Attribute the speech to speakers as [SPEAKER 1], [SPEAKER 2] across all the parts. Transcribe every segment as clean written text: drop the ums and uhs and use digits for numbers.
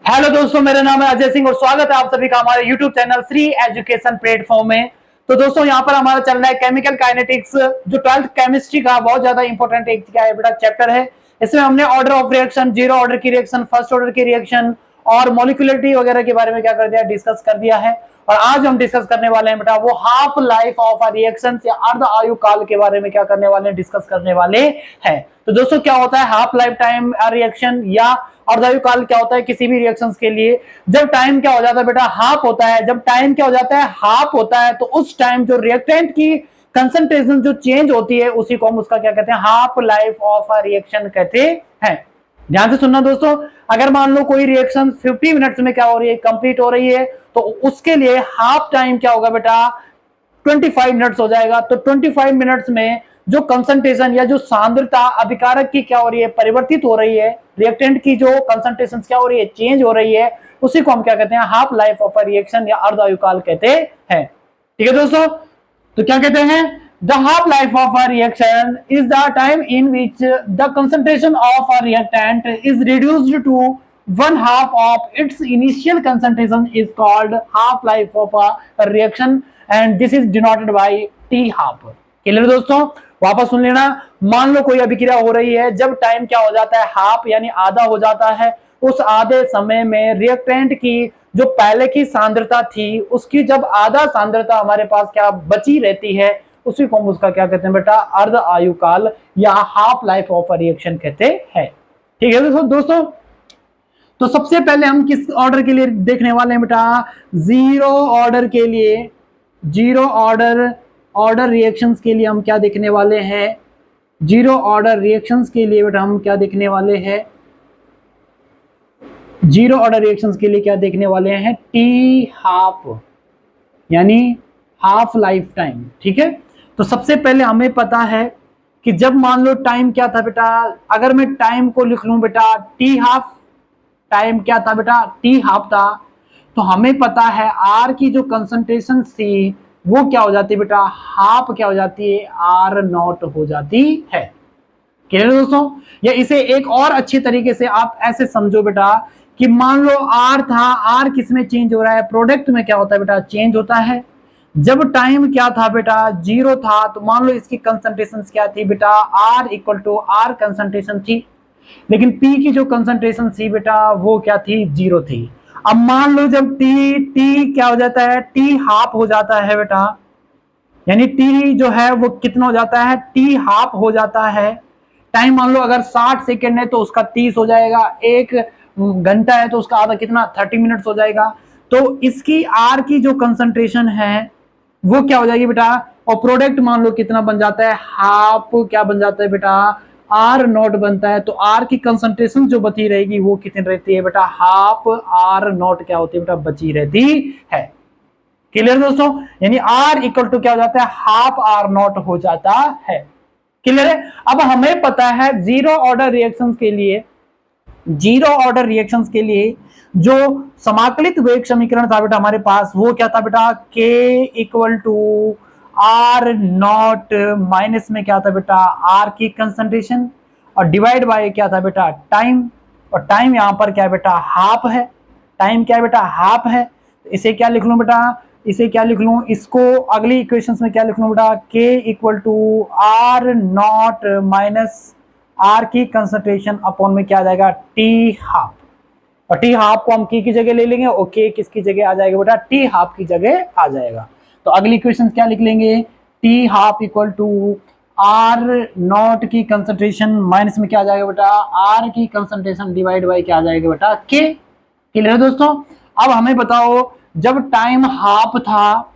[SPEAKER 1] Hello दोस्तों, मेरा नाम है अजय सिंह और स्वागत है आप सभी का हमारे YouTube channel Shri education platform में। तो दोस्तों, यहाँ पर हमारा चल रहा है केमिकल काइनेटिक्स, जो 12th केमिस्ट्री का बहुत ज्यादा इंपॉर्टेंट एक क्या है बेटा चैप्टर है। इसमें हमने order of reaction, zero order की रिएक्शन, फर्स्ट ऑर्डर की रिएक्शन और मॉलिक्यूलरिटी वगैरह के बारे में क्या कर दिया, डिस्कस कर दिया है। और आज हम डिस्कस करने वाले हैं बेटा वो half life of a reaction या अर्ध आयु काल के बारे में क्या करने वाले हैं, डिस्कस करने वाले हैं। तो दोस्तों, क्या होता है हाफ लाइफ टाइम रिएक्शन या अर्धायु काल क्या होता है किसी भी रिएक्शंस के लिए। जब टाइम क्या हो जाता है बेटा, हाफ होता है। जब टाइम क्या हो जाता है, हाफ होता है, तो उस टाइम जो रिएक्टेंट की कंसंट्रेशन जो चेंज होती है उसी को हम उसका क्या कहते हैं, half life of a reaction कहते हैं। ध्यान से सुनना दोस्तों, अगर मान लो कोई रिएक्शन 50 मिनट्स में क्या हो रही है, कंप्लीट हो रही है, तो उसके लिए हाफ टाइम क्या होगा बेटा, 25 मिनट्स हो जाएगा। तो 25 मिनट्स में जो कंसंट्रेशन या जो सांद्रता अभिकारक की क्या हो रही है, परिवर्तित हो रही है, रिएक्टेंट की जो कंसंट्रेशन क्या हो रही है, चेंज हो रही है, उसी को हम क्या कहते हैं, half life of a reaction या अर्धायु काल कहते हैं। ठीक है दोस्तों, तो क्या कहते हैं, the half life of a reaction is the time in which the concentration of a reactant is reduced to one half of its initial concentration is called half life of a reaction and this is denoted by T half. Clear दोस्तों, वापस सुन लेना। मान लो कोई अभिक्रिया हो रही है, जब टाइम क्या हो जाता है, हाफ यानी आधा हो जाता है, उस आधे समय में रिएक्टेंट की जो पहले की सांद्रता थी उसकी जब आधा सांद्रता हमारे पास क्या बची रहती है, उसी को हम उसका क्या कहते हैं बेटा, अर्ध आयु काल या half life of a reaction कहते हैं। ठीक है दोस्तों, तो सबसे पहले हम किस ऑर्डर के लिए देखने वाले हैं बेटा, जीरो ऑर्डर के लिए, जीरो ऑर्डर रिएक्शंस के लिए हम क्या देखने वाले हैं, जीरो ऑर्डर रिएक्शंस के लिए बेटा हम क्या देखने वाले हैं, जीरो ऑर्डर रिएक्शंस के लिए क्या देखने वाले हैं, टी हाफ यानी हाफ लाइफ टाइम। ठीक है, तो सबसे पहले हमें पता है कि जब मान लो टाइम क्या था बेटा, अगर मैं टाइम को लिख लूं बेटा टी हाफ, टाइम क्या था बेटा, टी हाफ था, तो हमें पता है आर की जो कंसंट्रेशन थी वो क्या हो जाती है बेटा, हाफ क्या हो जाती है, आर नॉट हो जाती है। क्लियर दोस्तों, या इसे एक और अच्छी तरीके से आप ऐसे समझो बेटा कि मान लो आर था, आर किस में चेंज हो रहा है, प्रोडक्ट में क्या होता है बेटा, चेंज होता है। जब टाइम क्या था बेटा, जीरो था, तो मान लो इसकी कंसंट्रेशन क्या थी बेटा, R equal to R concentration थी, लेकिन पी की जो कंसंट्रेशन थी बेटा वो क्या थी, जीरो थी। अब मान लो जब टी क्या हो जाता है, टी हाफ हो जाता है बेटा, यानी टी जो है वो कितना हो जाता है, टी हाफ हो जाता है। टाइम मान लो अगर 60 सेकेंड है तो उसका 30 हो जाएगा, एक घंटा है तो उसका आधा कितना, 30 मिनट्स हो जाएगा। तो इसकी आर की जो कंसंट्रेशन है वो क्या हो जाएगी बेटा, और प्रोडक्ट मान लो कितना बन जाता है, हाफ क्या बन जाता है बेटा, आर नॉट बनता है। तो आर की कंसंट्रेशन जो बची रहेगी वो कितनी रहती है बेटा, हाफ आर नॉट क्या होती है बेटा, बची रहती है। क्लियर दोस्तों, यानी आर इक्वल टू क्या हो जाता है, हाफ आर नॉट हो जाता है। क्लियर है। अब हमें पता है जीरो ऑर्डर रिएक्शंस के लिए, जीरो ऑर्डर रिएक्शंस के लिए जो समाकलित वेग समीकरण था बेटा हमारे पास, वो क्या था बेटा, K equal to R not minus में क्या था बेटा, आर की कंसंट्रेशन और डिवाइड बाय क्या था बेटा, टाइम। और टाइम यहां पर क्या है बेटा, हाफ है। टाइम क्या है बेटा, हाफ है। तो इसे क्या लिख लूं बेटा, इसे क्या लिख लूं, इसको अगली इक्वेशंस में क्या लिख लूं बेटा, K equal to R not minus R की कंसंट्रेशन अपॉन में क्या आ जाएगा, टी हाफ। और टी हाफ को हम की जगह ले लेंगे और के किसकी जगह आ जाएगा बेटा, टी हाफ की जगह आ जाएगा। तो अगली इक्वेशन क्या लिख लेंगे, T half equal to R not की कंसंट्रेशन माइनस में क्या आ जाएगा बेटा, आर की कंसंट्रेशन डिवाइड बाई क्या आ जाएगा बेटा, के। क्लियर है दोस्तों। अब हमें बताओ जब टाइम हाफ था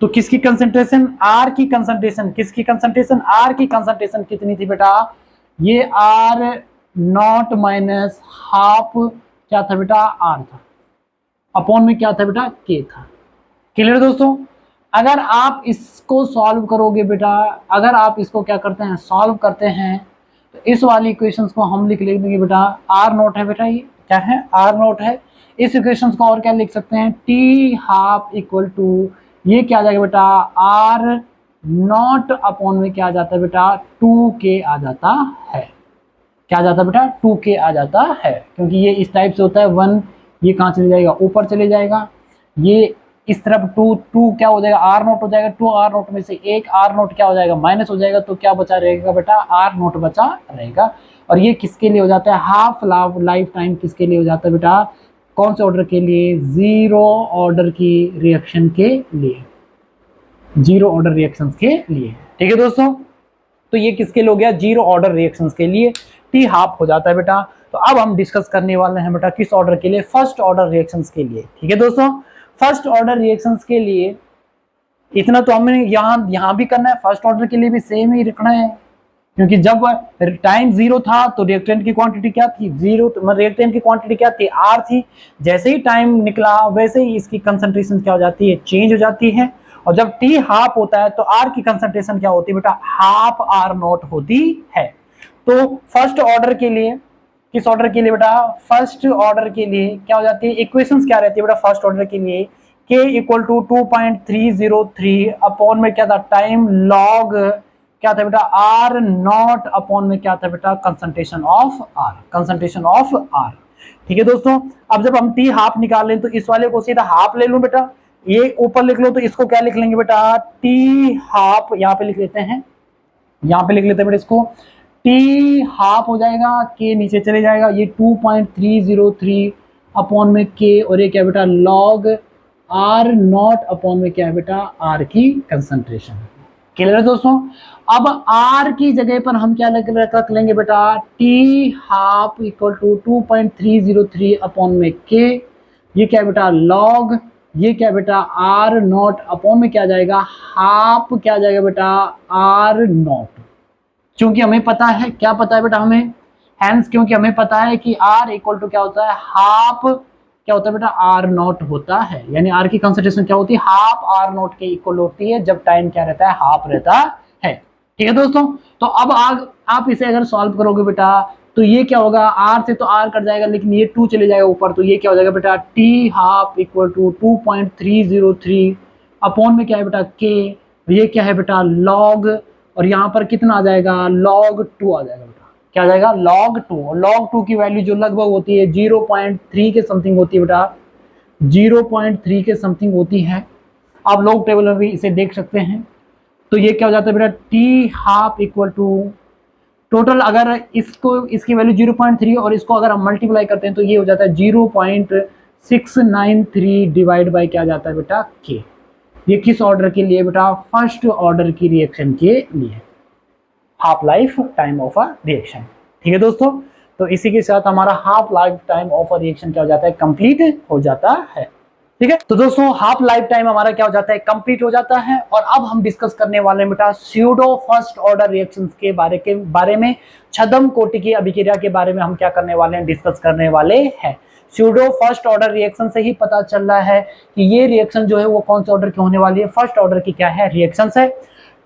[SPEAKER 1] तो किसकी कंसंट्रेशन, आर की कंसंट्रेशन, किसकी कंसंट्रेशन, आर की कंसंट्रेशन कितनी थी बेटा, ये आर नॉट माइनस हाफ क्या था बेटा, आर था, अपॉन में क्या था बेटा, के था। क्लियर दोस्तों। अगर आप इसको सॉल्व करोगे बेटा, अगर आप इसको क्या करते हैं, सॉल्व करते हैं, तो इस वाली इक्वेशंस को हम लिख लेंगे बेटा, आर नॉट है बेटा, ये क्या है, आर नॉट है। इस इक्वेशंस को और क्या लिख सकते हैं, टी हाफ इक्वल टू ये क्या आ जाएगा बेटा, आर नॉट अपॉन में क्या आ जाता है बेटा, 2 के आ जाता है। क्या आ जाता है बेटा 2k आ जाता है, क्योंकि ये इस टाइप से होता है 1, ये कहाँ चले जाएगा ऊपर चले जाएगा, ये इस तरफ 2 क्या हो जाएगा आर नोट हो जाएगा, 2 आर नोट में से एक आर नोट क्या हो जाएगा माइनस हो जाएगा, तो क्या बचा रहेगा बेटा आर नोट बचा रहेगा। और ये किसके लिए हो जाता है हाफ लाइफ टाइम, किसके लिए हो जाता है बेटा कौन से ऑर्डर के लिए, जीरो ऑर्डर की रिएक्शन के लिए, जीरो ऑर्डर रिएक्शंस के लिए। ठीक है दोस्तों, तो ये किसके लिए हो गया जीरो ऑर्डर रिएक्शंस के लिए टी हाफ हो जाता है बेटा। तो अब हम डिस्कस करने वाले हैं बेटा किस ऑर्डर के लिए, फर्स्ट ऑर्डर रिएक्शंस के लिए। ठीक है दोस्तों, फर्स्ट ऑर्डर रिएक्शंस के लिए इतना तो हमें यहाँ भी करना है, फर्स्ट ऑर्डर के लिए भी सेम ही रखना है, क्योंकि जब टाइम जीरो था तो रिएक्टेंट की क्वांटिटी क्या थी जीरो, तो रिएक्टेंट की क्वांटिटी क्या थी आर थी। जैसे ही टाइम निकला वैसे ही इसकी कंसंट्रेशन क्या हो जाती है चेंज हो जाती है, और जब टी हाफ होता है तो आर की कंसंट्रेशन क्या होती है बेटा हाफ आर नॉट होती है। तो फर्स्ट ऑर्डर के लिए, किस ऑर्डर के लिए बेटा फर्स्ट ऑर्डर के लिए क्या हो जाती है इक्वेशंस क्या रहती है बेटा फर्स्ट ऑर्डर के लिए, k इक्वल टू 2.303 अपॉन में क्या था टाइम लॉग क्या था बेटा आर नॉट अपॉन में क्या था बेटा concentration of R, concentration of R. ठीक है दोस्तों, अब जब हम टी हाफ निकाल लें तो इस वाले को सीधा हाफ ले लूं बेटा, ये ऊपर लिख लो तो इसको क्या लिख लेंगे बेटा टी हाफ, यहाँ पे लिख लेते हैं, यहाँ पे लिख लेते हैं बेटा इसको टी हाफ हो जाएगा, के नीचे चले जाएगा, ये 2.303 अपॉन में के, और ये क्या बेटा लॉग आर नॉट अपॉन में क्या है बेटा आर की कंसंट्रेशन। क्लियर है दोस्तों। अब आर की जगह पर हम क्या रख लेंगे बेटा T half equal to 2.303 upon में के, ये क्या है बेटा लॉग, ये क्या बेटा आर नॉट अपॉन में क्या जाएगा हाफ क्या जाएगा बेटा आर नॉट, क्योंकि हमें पता है क्या पता है बेटा हमें हैंस, क्योंकि हमें पता है कि आर इक्वल टू क्या होता है हाफ क्या होता है बेटा आर नॉट होता है, यानी आर की कंसंट्रेशन क्या होती है हाफ आर नॉट के इक्वल होती है जब टाइम क्या रहता है हाफ रहता है। ठीक है दोस्तों, तो अब आप इसे अगर सॉल्व करोगे बेटा तो ये क्या होगा आर से तो आर कट जाएगा लेकिन ये 2 चले जाएगा ऊपर, तो ये क्या हो जाएगा बेटा T half equal to 2.303 upon में क्या है बेटा के, ये क्या है बेटा लॉग, और यहाँ पर कितना आ जाएगा लॉग 2 आ जाएगा बेटा, क्या आ जाएगा लॉग 2, लॉग 2 की वैल्यू जो लगभग होती है 0.3 के समथिंग होती है बेटा, 0.3 के समथिंग होती है, आप लॉग टेबल में भी इसे देख सकते हैं। तो ये क्या हो जाता है बेटा T half equal to total, अगर इसको इसकी वैल्यू 0.3 और इसको अगर हम मल्टीप्लाई करते हैं तो ये हो जाता है 0.693 डिवाइड बाय क्या जाता है बेटा के। ये किस ऑर्डर के लिए बेटा फर्स्ट ऑर्डर की रिएक्शन के लिए, half life time of a reaction. ठीक है दोस्तों, तो इसी के साथ हमारा half life time of a reaction क्या हो जाता है कंप्लीट हो जाता है। ठीक है, तो दोस्तों हाफ लाइफ टाइम हमारा क्या हो जाता है कंप्लीट हो जाता है। और अब हम डिस्कस करने वाले हैं बेटा स्यूडो फर्स्ट ऑर्डर रिएक्शंस के बारे में छद्म कोटि की अभिक्रिया के बारे में हम क्या करने वाले हैं डिस्कस करने वाले हैं। स्यूडो फर्स्ट ऑर्डर रिएक्शन से ही पता चल रहा है कि ये रिएक्शन जो है वो कौन से ऑर्डर की होने वाली है, फर्स्ट ऑर्डर की क्या है रिएक्शंस है।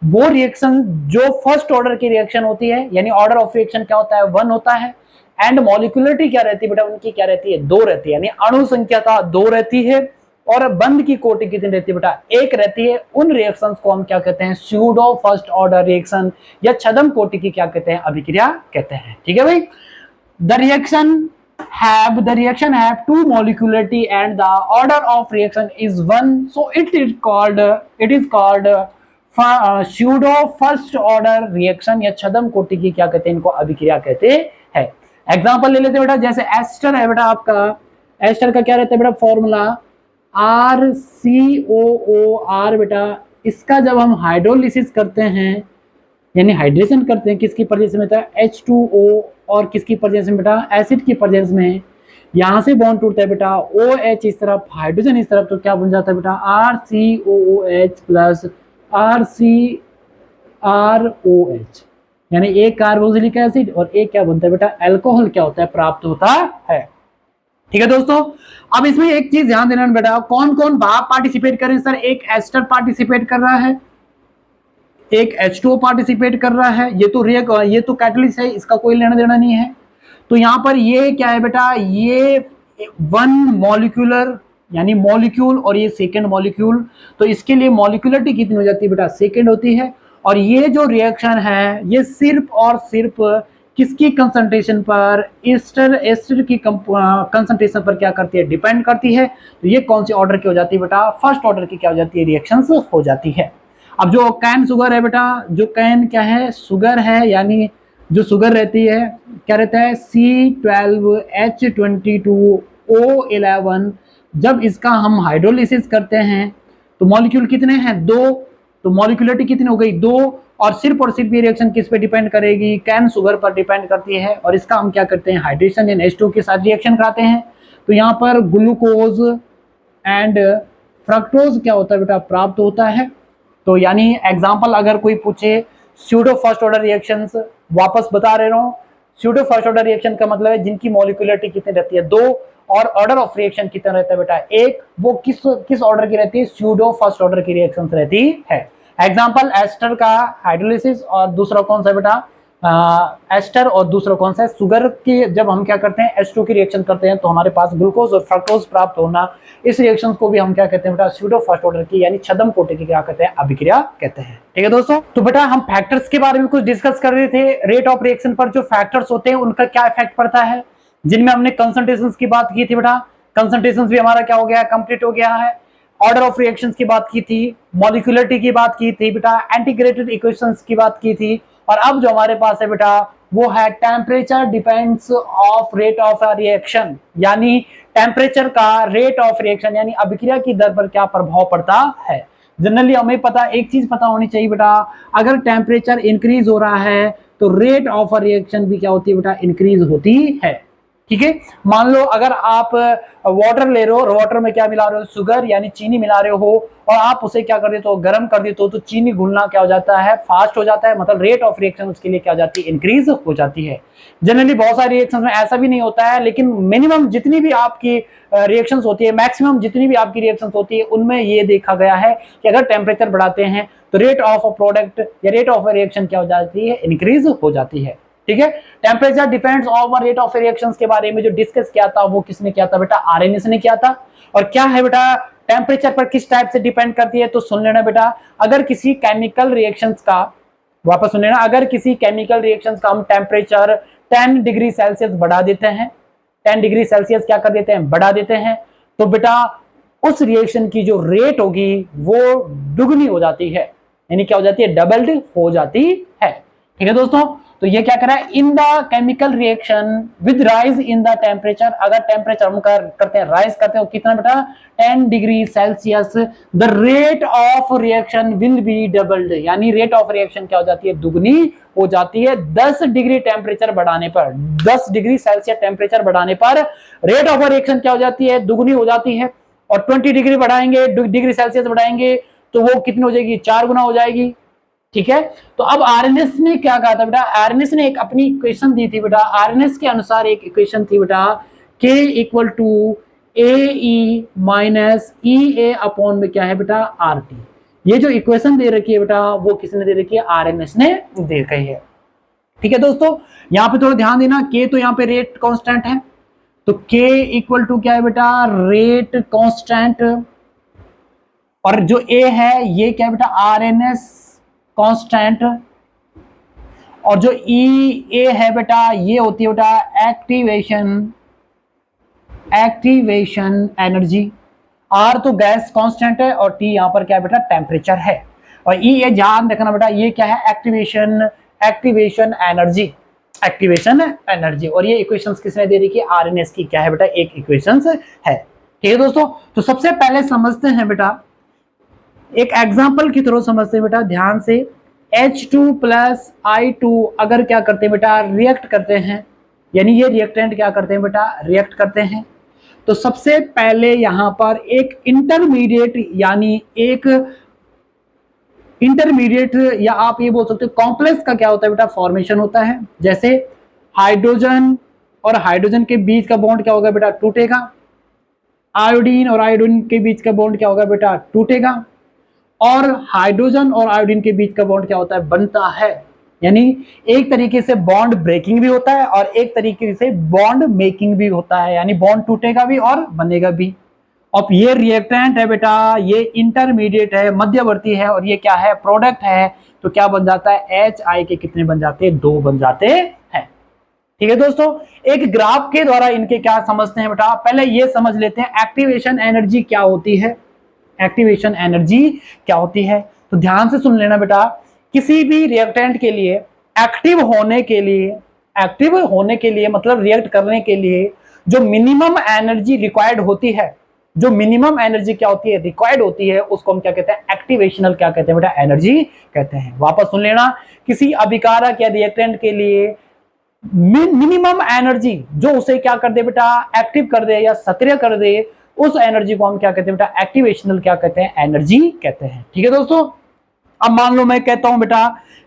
[SPEAKER 1] वो रिएक्शन जो फर्स्ट ऑर्डर की रिएक्शन होती है, यानी ऑर्डर ऑफ रिएक्शन क्या होता है 1 होता है, एंड मॉलिक्यूलरिटी क्या रहती है बेटा उनकी क्या रहती है 2 रहती है, यानी अणु संख्या 2 रहती है, और बंद की कोटि कितनी रहती है बेटा 1 रहती है। उन रिएक्शंस को हम क्या कहते हैं स्यूडो फर्स्ट ऑर्डर रिएक्शन या छद्म कोटि की क्या कहते हैं अभिक्रिया कहते हैं। ठीक है भाई, the reaction have two molecularity and the order of reaction is 1, so it is called pseudo first order reaction या छद्म कोटि की क्या कहते हैं इनको अभिक्रिया कहते हैं। एग्जांपल ले लेते हैं बेटा, जैसे एस्टर है बेटा, आपका एस्टर का क्या रहता है बेटा फॉर्मूला RCOOR बेटा, इसका जब हम हाइड्रोलिसिस करते हैं यानी हाइड्रेशन करते हैं किसकी प्रेजेंस में बेटा H2O, और किसकी प्रेजेंस में बेटा एसिड की प्रेजेंस में, यहाँ से बॉन्ड टूटता है बेटा OH इस तरफ हाइड्रोजन इस तरफ, तो क्या बन जाता है बेटा RCOOH प्लस RCROH, यानी एक कार्बोक्सिलिक एसिड और एक क्या बनता है बेटा अल्कोहल क्या होता है प्राप्त होता है। ठीक है दोस्तों, अब इसमें एक चीज ध्यान देना बेटा, कौन कौन भाग पार्टिसिपेट करें सर, एक एस्टर पार्टिसिपेट कर रहा है, एक H2O पार्टिसिपेट कर रहा है, ये तो कैटलिस्ट है, इसका कोई लेना देना नहीं है। तो यहाँ पर ये क्या है बेटा, ये 1 मॉलिक्यूलर यानी मॉलिक्यूल और ये सेकेंड मॉलिक्यूल, तो इसके लिए मॉलिक्यूलरिटी कितनी हो जाती है बेटा सेकेंड होती है। और ये जो रिएक्शन है ये सिर्फ और सिर्फ किसकी कंसंट्रेशन पर, एस्टर की कंसंट्रेशन पर क्या करती है, डिपेंड करती है। तो ये कौन सी ऑर्डर की हो जाती है बेटा, फर्स्ट ऑर्डर की क्या हो जाती है, रिएक्शंस हो जाती है। अब जो कैन शुगर है बेटा, जो कैन क्या है, शुगर है, यानी जो शुगर रहती है क्या रहता है, C12H22O11। जब इसका हम हाइड्रोलिसिस करते हैं तो मॉलिक्यूल कितने हैं, 2। तो मॉलिक्यूलरिटी कितनी हो गई, 2। और सिर्फ ये रिएक्शन किस पे डिपेंड करेगी, कैन शुगर पर डिपेंड करती है। और इसका हम क्या करते हैं, हाइड्रेशन यानी H2 के साथ रिएक्शन कराते हैं। तो यहाँ पर ग्लूकोज एंड फ्रक्टोज क्या होता है बेटा, प्राप्त होता है। तो यानी एग्जाम्पल अगर कोई पूछे स्यूडो फर्स्ट ऑर्डर रिएक्शंस, वापस बता रहा हूँ, स्यूडो फर्स्ट ऑर्डर रिएक्शन का मतलब है जिनकी मॉलिक्यूलरिटी कितनी रहती है, 2, और ऑर्डर ऑफ रिएक्शन कितना रहता है बेटा, 1। वो किस ऑर्डर की रहती है, स्यूडो फर्स्ट ऑर्डर की रिएक्शंस रहती है। एग्जाम्पल एस्टर का हाइड्रोलिसिस, और दूसरा कौन सा बेटा, एस्टर, और दूसरा कौन सा है, शुगर की। जब हम क्या करते हैं, H2 की रिएक्शन करते हैं तो हमारे पास ग्लूकोज और फ्रक्टोज प्राप्त होना, इस रिएक्शन को भी हम क्या कहते हैं बेटा, स्यूडो फर्स्ट ऑर्डर की यानी छद्म कोटि की क्या कहते हैं, अभिक्रिया कहते हैं। ठीक है दोस्तों, तो बेटा हम फैक्टर्स के बारे में कुछ डिस्कस कर रहे थे। रेट ऑफ रिएक्शन पर जो फैक्टर्स होते हैं उनका क्या इफेक्ट पड़ता है, जिनमें हमने कंसंट्रेशंस की बात की थी बेटा, कंसंट्रेशंस भी हमारा क्या हो गया है, कंप्लीट हो गया है। ऑर्डर ऑफ रिएक्शंस की बात की थी, मॉलिक्यूलरिटी की बात की थी बेटा, इंटीग्रेटेड इक्वेशंस की बात की थी। और अब जो हमारे पास है बेटा वो है temperature depends of rate of reaction, यानी टेम्परेचर का रेट ऑफ रिएक्शन यानी अभिक्रिया की दर पर क्या प्रभाव पड़ता है। जनरली हमें पता, एक चीज पता होनी चाहिए बेटा, अगर टेम्परेचर इंक्रीज हो रहा है तो रेट ऑफ रिएक्शन भी क्या होती है बेटा, इंक्रीज होती है। ठीक है, मान लो अगर आप वाटर ले रहे हो और वाटर में क्या मिला रहे हो, शुगर यानी चीनी मिला रहे हो, और आप उसे क्या कर देते हो, गर्म कर देते हो, तो चीनी घुलना क्या हो जाता है, फास्ट हो जाता है, मतलब रेट ऑफ रिएक्शन उसके लिए क्या हो जाती है, इंक्रीज हो जाती है। जनरली बहुत सारे रिएक्शंस में ऐसा भी नहीं होता है, लेकिन मिनिमम जितनी भी आपकी रिएक्शंस होती है, मैक्सिमम जितनी भी आपकी रिएक्शंस होती है, उनमें ये देखा गया है कि अगर टेम्परेचर बढ़ाते हैं तो रेट ऑफ प्रोडक्ट या रेट ऑफ रिएक्शन क्या हो जाती है, इंक्रीज हो जाती है। ठीक है, temperature depends on rate of reactions के बारे में जो डिस्कस किया था वो किसने किया था बेटा, आरएनएस ने किया था। और क्या है बेटा, टेम्परेचर पर किस टाइप से डिपेंड करती है, तो सुन लेना बेटा, अगर किसी केमिकल रिएक्शंस का, वापस सुन लेना, अगर किसी केमिकल रिएक्शंस का हम टेम्परेचर 10 डिग्री सेल्सियस बढ़ा देते हैं, 10 डिग्री सेल्सियस क्या कर देते हैं, बढ़ा देते हैं, तो बेटा उस रिएक्शन की जो रेट होगी वो दुगनी हो जाती है, यानी क्या हो जाती है, डबल्ड हो जाती है। ठीक है दोस्तों, तो ये क्या करा है, in the chemical reaction with rise in the temperature, अगर टेम्परेचर हम करते हैं, राइज करते हैं, कितना बेटा, 10 degree Celsius, the rate of reaction will be doubled, यानी रेट ऑफ रिएक्शन क्या हो जाती है, दुगनी हो जाती है। 10 डिग्री टेम्परेचर बढ़ाने पर, 10 डिग्री सेल्सियस टेम्परेचर बढ़ाने पर रेट ऑफ रिएक्शन क्या हो जाती है, दुगनी हो जाती है। और 20 डिग्री बढ़ाएंगे, डिग्री सेल्सियस बढ़ाएंगे तो वो कितनी हो जाएगी, 4 गुना हो जाएगी। ठीक है, तो अब आरएनएस ने क्या कहा था बेटा, आरएनएस ने एक अपनी इक्वेशन दी थी बेटा, आरएनएस के अनुसार एक इक्वेशन थी बेटा, K equal to AE minus EA upon में क्या है बेटा, RT। ये जो इक्वेशन दे रखी है बेटा वो किसने दे रखी है, आरएनएस ने दे रखी है। ठीक है दोस्तों, यहाँ पे थोड़ा ध्यान देना, K तो यहाँ पे रेट कांस्टेंट है, तो K इक्वल टू क्या है बेटा, रेट कांस्टेंट, और जो A है ये क्या है बेटा, आरएनएस कांस्टेंट, और जो E A है बेटा ये होती है बेटा एक्टिवेशन एनर्जी। R तो गैस कांस्टेंट है और T यहाँ पर क्या है बेटा, टेम्परेचर है। और E A ध्यान रखना बेटा, ये क्या है, एक्टिवेशन एनर्जी। और ये इक्वेशंस किसने दे रखी है, आरएनएस की क्या है बेटा, एक इक्वेशंस है। ठीक है दोस्तों, तो सबसे पहले समझते हैं बेटा, एक एग्जाम्पल की तरह समझते हैं बेटा ध्यान से। H2 प्लस I2 अगर क्या करते हैं बेटा, रिएक्ट करते हैं, यानी ये रिएक्टेंट क्या करते हैं बेटा, रिएक्ट करते हैं, तो सबसे पहले यहां पर एक इंटरमीडिएट, यानी एक इंटरमीडिएट या आप ये बोल सकते हो कॉम्प्लेक्स का क्या होता है बेटा, फॉर्मेशन होता है। जैसे हाइड्रोजन और हाइड्रोजन के बीच का बॉन्ड क्या होगा बेटा, टूटेगा। आयोडीन और आयोडीन के बीच का बॉन्ड क्या होगा बेटा, टूटेगा। और हाइड्रोजन और आयोडीन के बीच का बॉन्ड क्या होता है, बनता है। यानी एक तरीके से बॉन्ड ब्रेकिंग भी होता है और एक तरीके से बॉन्ड मेकिंग भी होता है, यानी बॉन्ड टूटेगा भी और बनेगा भी। अब ये रिएक्टेंट है बेटा, ये इंटरमीडिएट है, मध्यवर्ती है, और ये क्या है, प्रोडक्ट है। तो क्या बन जाता है, HI के कितने बन जाते हैं, 2 बन जाते हैं। ठीक है दोस्तों, एक ग्राफ के द्वारा इनके क्या समझते हैं बेटा, पहले ये समझ लेते हैं एक्टिवेशन एनर्जी क्या होती है। एक्टिवेशन एनर्जी क्या होती है, तो ध्यान से सुन लेना बेटा। किसी भी रिएक्टेंट के लिए एक्टिव होने के लिए, एक्टिव होने के लिए मतलब रिएक्ट करने के लिए जो मिनिमम एनर्जी रिक्वायर्ड होती है, जो मिनिमम एनर्जी क्या होती है, रिक्वायर्ड होती है, उसको हम क्या कहते हैं, एक्टिवेशनल क्या कहते हैं बेटा, एनर्जी कहते हैं। वापस सुन लेना, किसी अभिकारक या रिएक्टेंट के लिए मिनिमम एनर्जी जो उसे क्या कर दे बेटा, एक्टिव कर दे या सक्रिय कर दे, उस एनर्जी को हम क्या कहते हैं बेटा, एक्टिवेशनल क्या कहते हैं, एनर्जी कहते हैं। ठीक है दोस्तों, अब मान लो मैं कहता हूं बेटा,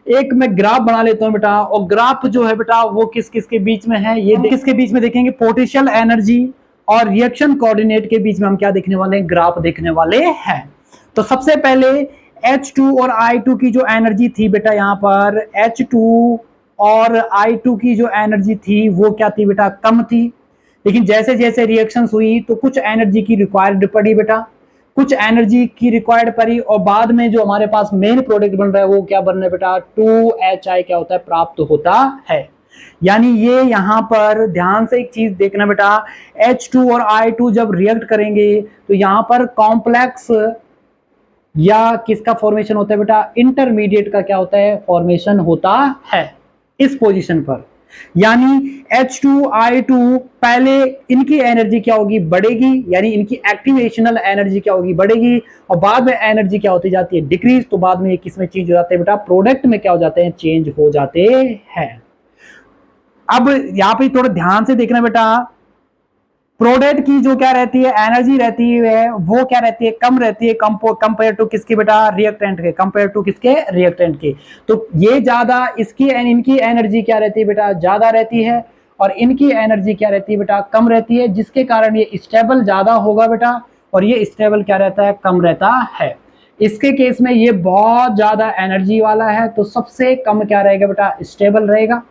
[SPEAKER 1] एक मैं ग्राफ बना लेता हूं बेटा, और ग्राफ जो है बेटा वो किस किस के बीच में है, ये किसके बीच में देखेंगे, पोटेंशियल एनर्जी और रिएक्शन कोऑर्डिनेट के बीच में हम क्या देखने वाले हैं, ग्राफ देखने वाले हैं। तो सबसे पहले H2 और I2 की जो एनर्जी थी बेटा, यहां पर H2 और I2 की जो एनर्जी थी वो क्या थी बेटा, कम थी। लेकिन जैसे जैसे रिएक्शंस हुई तो कुछ एनर्जी की रिक्वायर्ड पड़ी बेटा, कुछ एनर्जी की रिक्वायर्ड पड़ी, और बाद में जो हमारे पास मेन प्रोडक्ट बन रहा है वो क्या बन रहा है बेटा, 2HI क्या होता है, प्राप्त होता है। यानी ये यहां पर ध्यान से एक चीज देखना बेटा, H2 और I2 जब रिएक्ट करेंगे तो यहां पर कॉम्प्लेक्स या किसका फॉर्मेशन होता है बेटा, इंटरमीडिएट का क्या होता है, फॉर्मेशन होता है इस पोजीशन पर। यानी H2I2 पहले इनकी एनर्जी क्या होगी, बढ़ेगी, यानी इनकी एक्टिवेशनल एनर्जी क्या होगी, बढ़ेगी, और बाद में एनर्जी क्या होती जाती है, डिक्रीज। तो बाद में ये किसमें चेंज हो जाते हैं बेटा, प्रोडक्ट में क्या हो जाते हैं, चेंज हो जाते हैं। अब यहां पे थोड़ा ध्यान से देखना बेटा, प्रोडक्ट की जो क्या रहती है, एनर्जी रहती है, वो क्या रहती है, कम रहती है, कंपेयर टू किसके बेटा, रिएक्टेंट के, कंपेयर टू किसके, रिएक्टेंट के। तो ये ज्यादा, इसकी इनकी एनर्जी क्या रहती है बेटा, ज्यादा रहती है, और इनकी एनर्जी क्या रहती है बेटा, कम रहती है, जिसके कारण ये स्टेबल ज्यादा होगा बेटा, और ये स्टेबल क्या रहता है, कम रहता है। इसके केस में ये बहुत ज्यादा एनर्जी वाला है, तो सबसे कम क्या रहेगा बेटा, स्टेबल रहेगा।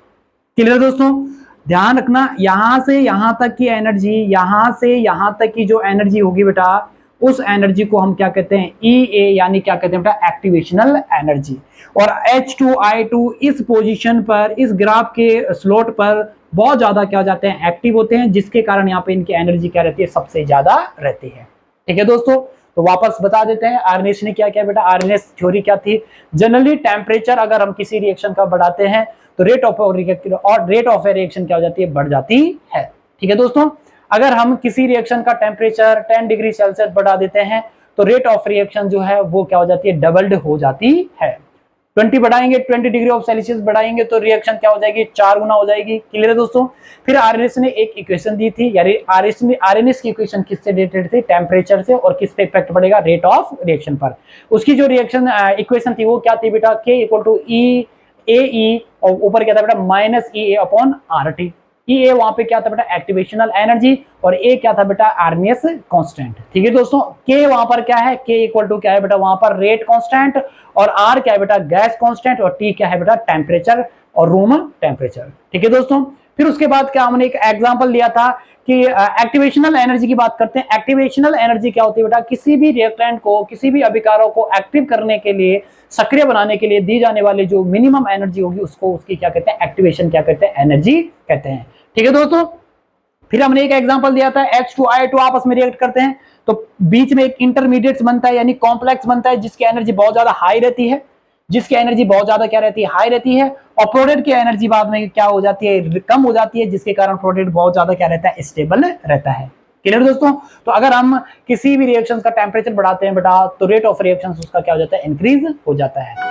[SPEAKER 1] क्लियर दोस्तों, ध्यान रखना, यहां से यहां तक की एनर्जी, यहां से यहां तक की जो एनर्जी होगी बेटा, उस एनर्जी को हम क्या कहते हैं, EA, यानी क्या कहते हैं बेटा, एक्टिवेशनल एनर्जी। और H2I2 इस पोजीशन पर, इस ग्राफ के स्लोट पर बहुत ज्यादा क्या हो जाते हैं, एक्टिव होते हैं, जिसके कारण यहाँ पे इनकी एनर्जी क्या रहती है, सबसे ज्यादा रहती है। ठीक है दोस्तों, तो वापस बता देते हैं आर्नेस ने क्या किया बेटा, आर्नेस थ्योरी क्या थी, जनरली टेम्परेचर अगर हम किसी रिएक्शन का बढ़ाते हैं तो रेट ऑफ रिएक्शन क्या हो जाती है, बढ़ जाती है। ठीक है दोस्तों, अगर हम किसी रिएक्शन का टेम्परेचर 10 डिग्री सेल्सियस बढ़ा देते हैं तो रेट ऑफ रिएक्शन जो है वो क्या हो जाती है, डबल्ड हो जाती है। 20 बढ़ाएंगे, 20 डिग्री ऑफ सेल्सियस बढ़ाएंगे तो रिएक्शन क्या हो जाएगी, 4 गुना हो जाएगी। क्लियर है दोस्तों। फिर आरएनएस ने एक इक्वेशन दी थी, यानी आरएनएस की इक्वेशन किससे रिलेटेड थी, टेम्परेचर से, और किस पे इफेक्ट पड़ेगा, रेट ऑफ रिएक्शन पर। उसकी जो रिएक्शन इक्वेशन थी वो क्या थी बेटा, K इक्वल टू EAE, और ऊपर क्या था बेटा, minus EA upon RT। EA वहां पे क्या था बेटा, एक्टिवेशनल एनर्जी, और A क्या था बेटा, आर्नेस कांस्टेंट। ठीक है दोस्तों, K वहां पर क्या है, K इक्वल टू क्या है बेटा, वहां पर रेट कांस्टेंट, और R क्या है बेटा, गैस कांस्टेंट, और T क्या है बेटा, टेम्परेचर और रूम टेम्परेचर। ठीक है दोस्तों, फिर उसके बाद क्या हमने एक एग्जांपल लिया था कि एक्टिवेशनल एनर्जी की बात करते हैं। एक्टिवेशनल एनर्जी क्या होती है बेटा, किसी भी रिएक्टेंट को, किसी भी अभिकारक को एक्टिव करने के लिए, सक्रिय बनाने के लिए दी जाने वाली जो मिनिमम एनर्जी होगी उसको, उसकी क्या कहते हैं, एक्टिवेशन क्या कहते हैं, एनर्जी कहते हैं। ठीक है दोस्तों, फिर हमने एक एग्जांपल दिया था, H2I2 आपस में रिएक्ट करते हैं तो बीच में एक इंटरमीडिएट बनता है, यानी कॉम्प्लेक्स बनता है, जिसकी एनर्जी बहुत ज्यादा हाई रहती है, जिसकी एनर्जी बहुत ज्यादा क्या रहती है, हाई रहती है, और प्रोडक्ट की एनर्जी बाद में क्या हो जाती है, कम हो जाती है, जिसके कारण प्रोडक्ट बहुत ज्यादा क्या रहता है, स्टेबल रहता है। क्लियर दोस्तों। तो अगर हम किसी भी रिएक्शन का टेम्परेचर बढ़ाते हैं बेटा तो रेट ऑफ रिएक्शन उसका क्या हो जाता है, इंक्रीज हो जाता है।